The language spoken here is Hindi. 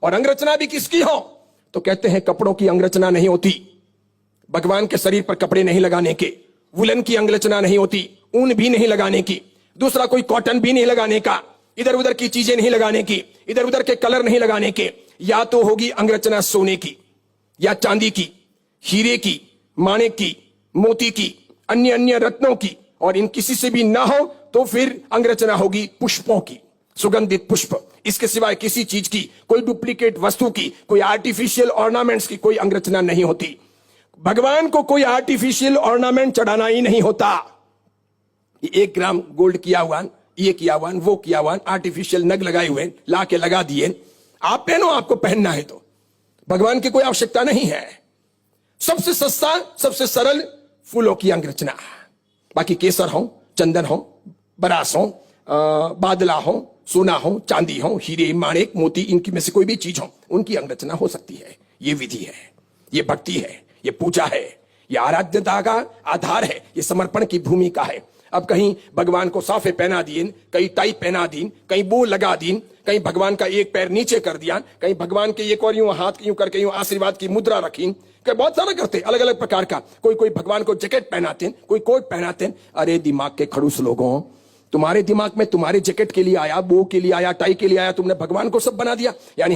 और अंगरचना भी किसकी हो? तो कहते हैं कपड़ों की अंगरचना नहीं होती, भगवान के शरीर पर कपड़े नहीं लगाने के, वुलन की अंगरचना नहीं होती, ऊन भी नहीं लगाने की, दूसरा कोई कॉटन भी नहीं लगाने का, इधर उधर की चीजें नहीं लगाने की, इधर उधर के कलर नहीं लगाने के। या तो होगी अंगरचना सोने की या चांदी की, हीरे की, माणिक की, मोती की, अन्य अन्य रत्नों की, और इन किसी से भी ना हो तो फिर अंगरचना होगी पुष्पों की, सुगंधित पुष्प। इसके सिवाय किसी चीज की, कोई डुप्लीकेट वस्तु की, कोई आर्टिफिशियल ऑर्नामेंट्स की कोई अंगरचना नहीं होती। भगवान को कोई आर्टिफिशियल ऑर्नामेंट चढ़ाना ही नहीं होता। 1 ग्राम गोल्ड किया हुआ, ये किया हुआ, वो किया हुआ, आर्टिफिशियल नग लगाए हुए ला के लगा दिए, आप पहनो, आपको पहनना है तो। भगवान की कोई आवश्यकता नहीं है। सबसे सस्ता, सबसे सरल फूलों की अंगरचना। बाकी केसर हो, चंदन हो, बरास हो, बादला हो, सोना हो, चांदी हो, हीरे, माणिक, मोती, इनकी में से कोई भी चीज हो, उनकी अंगरचना हो सकती है। ये विधि है, ये भक्ति है, ये पूजा है, ये आराध्यता का आधार है, ये समर्पण की भूमिका है। अब कहीं भगवान को साफे पहना दिए, कहीं टाई पहना दी, कहीं बो लगा दी, कहीं भगवान का एक पैर नीचे कर दिया, कहीं भगवान के एक और यूं हाथ यूं करके यूं आशीर्वाद की मुद्रा रखी, कि बहुत सारा करते अलग अलग प्रकार का। कोई कोई भगवान को जैकेट पहनाते, कोई कोट पहनाते। अरे दिमाग के खड़ूस लोगों, तुम्हारे दिमाग में तुम्हारे जैकेट के लिए आया, बो के लिए आया, टाई के लिए आया, तुमने भगवान को सब बना दिया। यानी हम